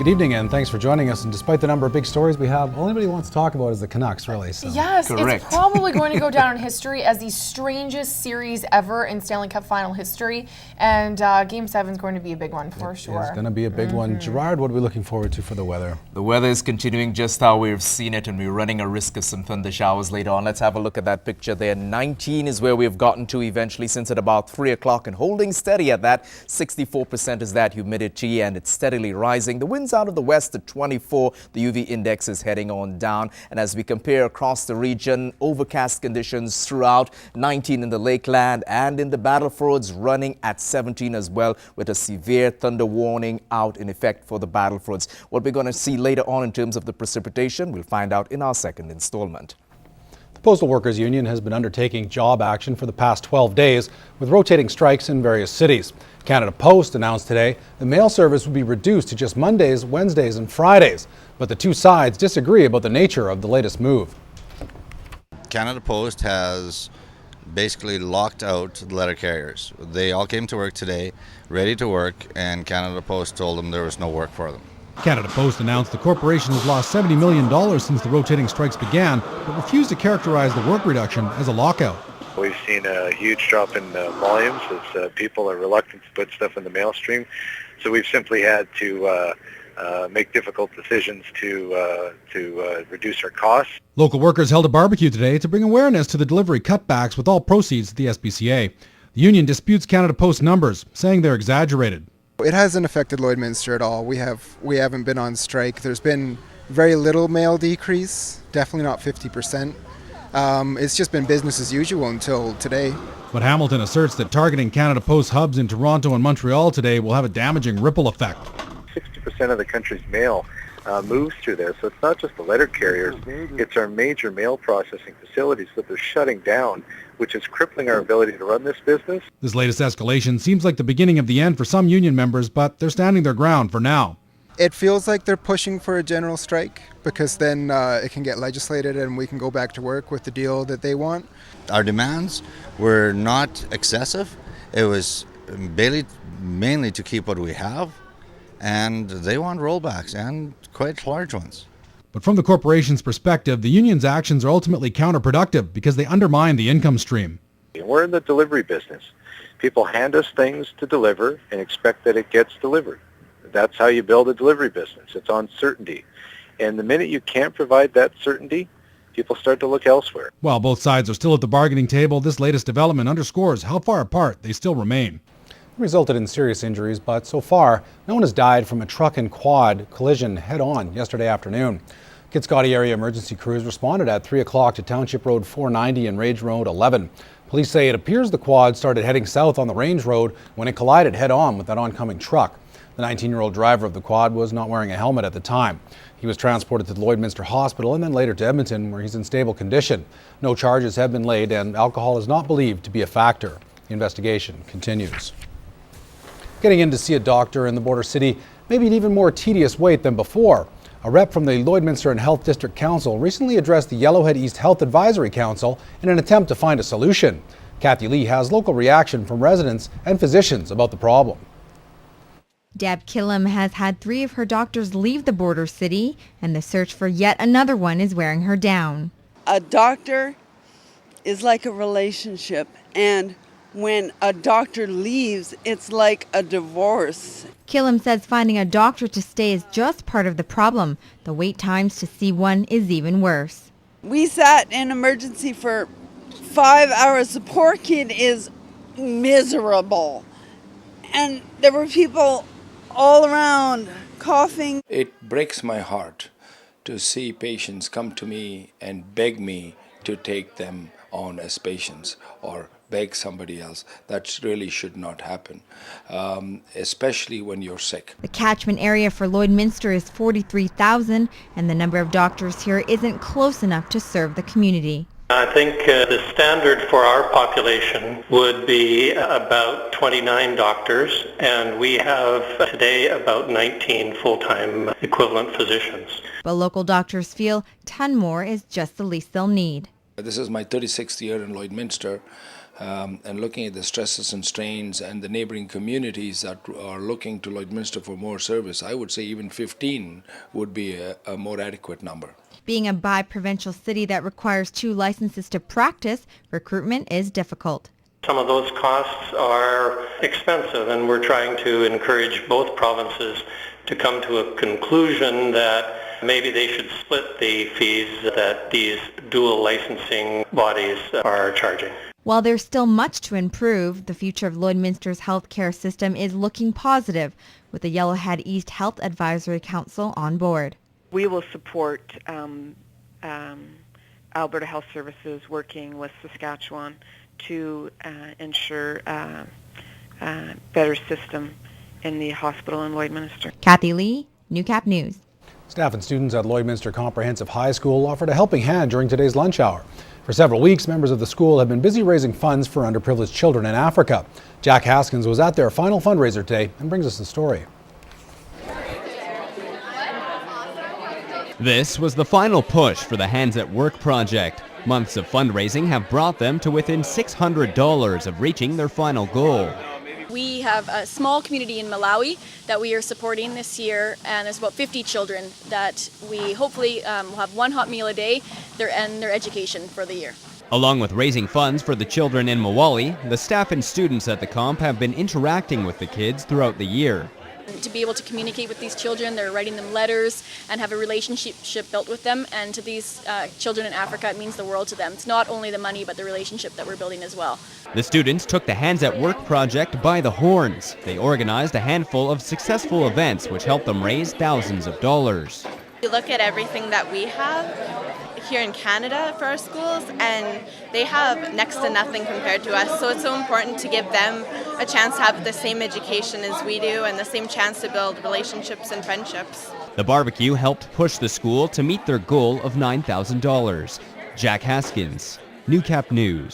Good evening and thanks for joining us. And despite the number of big stories we have, all anybody wants to talk about is the Canucks, really. So. Yes, Correct. It's probably going to go down in history as the strangest series ever in Stanley Cup final history. And Game 7 is going to be a big one for sure. It's going to be a big one. Gerard, what are we looking forward to for the weather? The weather is continuing just how we've seen it, and we're running a risk of some thunder showers later on. Let's have a look at that picture there. 19 is where we've gotten to eventually since at about 3 o'clock, and holding steady at that. 64% is that humidity, and it's steadily rising. The winds out of the west at 24. The UV index is heading on down. And as we compare across the region, overcast conditions throughout. 19 in the Lakeland and in the Battlefords, running at 17 as well, with a severe thunder warning out in effect for the Battlefords. What we're going to see later on in terms of the precipitation, we'll find out in our second installment. The Postal Workers Union has been undertaking job action for the past 12 days with rotating strikes in various cities. Canada Post announced today the mail service would be reduced to just Mondays, Wednesdays and Fridays. But the two sides disagree about the nature of the latest move. Canada Post has basically locked out the letter carriers. They all came to work today, ready to work, and Canada Post told them there was no work for them. Canada Post announced the corporation has lost $70 million since the rotating strikes began, but refused to characterize the work reduction as a lockout. We've seen a huge drop in volumes as people are reluctant to put stuff in the mail stream. So we've simply had to make difficult decisions to reduce our costs. Local workers held a barbecue today to bring awareness to the delivery cutbacks with all proceeds to the SPCA. The union disputes Canada Post numbers, saying they're exaggerated. It hasn't affected Lloydminster at all. We haven't been on strike. There's been very little mail decrease, definitely not 50%. It's just been business as usual until today. But Hamilton asserts that targeting Canada Post hubs in Toronto and Montreal today will have a damaging ripple effect. 60% of the country's mail moves through there, so it's not just the letter carriers, it's our major mail processing facilities that they're shutting down, which is crippling our ability to run this business. This latest escalation seems like the beginning of the end for some union members, but they're standing their ground for now. It feels like they're pushing for a general strike because then it can get legislated and we can go back to work with the deal that they want. Our demands were not excessive. It was mainly to keep what we have, and they want rollbacks, and quite large ones. But from the corporation's perspective, the union's actions are ultimately counterproductive because they undermine the income stream. We're in the delivery business. People hand us things to deliver and expect that it gets delivered. That's how you build a delivery business. It's on certainty. And the minute you can't provide that certainty, people start to look elsewhere. While both sides are still at the bargaining table, this latest development underscores how far apart they still remain. It resulted in serious injuries, but so far, no one has died from a truck and quad collision head-on yesterday afternoon. Kitscoty area emergency crews responded at 3 o'clock to Township Road 490 and Range Road 11. Police say it appears the quad started heading south on the Range Road when it collided head-on with that oncoming truck. The 19-year-old driver of the quad was not wearing a helmet at the time. He was transported to the Lloydminster Hospital and then later to Edmonton, where he's in stable condition. No charges have been laid and alcohol is not believed to be a factor. The investigation continues. Getting in to see a doctor in the border city may be an even more tedious wait than before. A rep from the Lloydminster and Health District Council recently addressed the Yellowhead East Health Advisory Council in an attempt to find a solution. Kathy Lee has local reaction from residents and physicians about the problem. Deb Killam has had 3 of her doctors leave the border city, and the search for yet another one is wearing her down. A doctor is like a relationship, and when a doctor leaves, it's like a divorce. Killam says finding a doctor to stay is just part of the problem. The wait times to see one is even worse. We sat in emergency for 5 hours. The poor kid is miserable. And there were people all around coughing. It breaks my heart to see patients come to me and beg me to take them on as patients or beg somebody else. That really should not happen, especially when you're sick. The catchment area for Lloydminster is 43,000 and the number of doctors here isn't close enough to serve the community. I think the standard for our population would be about 29 doctors, and we have today about 19 full-time equivalent physicians. But local doctors feel 10 more is just the least they'll need. This is my 36th year in Lloydminster. and looking at the stresses and strains and the neighboring communities that are looking to Lloydminster for more service, I would say even 15 would be a more adequate number. Being a bi-provincial city that requires 2 licenses to practice, recruitment is difficult. Some of those costs are expensive, and we're trying to encourage both provinces to come to a conclusion that maybe they should split the fees that these dual licensing bodies are charging. While there's still much to improve, the future of Lloydminster's healthcare system is looking positive, with the Yellowhead East Health Advisory Council on board. We will support Alberta Health Services working with Saskatchewan to ensure a better system in the hospital in Lloydminster. Kathy Lee, Newcap News. Staff and students at Lloydminster Comprehensive High School offered a helping hand during today's lunch hour. For several weeks, members of the school have been busy raising funds for underprivileged children in Africa. Jack Haskins was at their final fundraiser today and brings us the story. This was the final push for the Hands at Work project. Months of fundraising have brought them to within $600 of reaching their final goal. We have a small community in Malawi that we are supporting this year, and there's about 50 children that we hopefully will have one hot meal a day and their education for the year. Along with raising funds for the children in Mawali, the staff and students at the comp have been interacting with the kids throughout the year. To be able to communicate with these children, they're writing them letters and have a relationship built with them, and to these children in Africa, it means the world to them. It's not only the money, but the relationship that we're building as well. The students took the Hands at Work project by the horns. They organized a handful of successful events which helped them raise thousands of dollars. You look at everything that we have here in Canada for our schools, and they have next to nothing compared to us, so it's so important to give them a chance to have the same education as we do and the same chance to build relationships and friendships. The barbecue helped push the school to meet their goal of $9,000. Jack Haskins, Newcap News.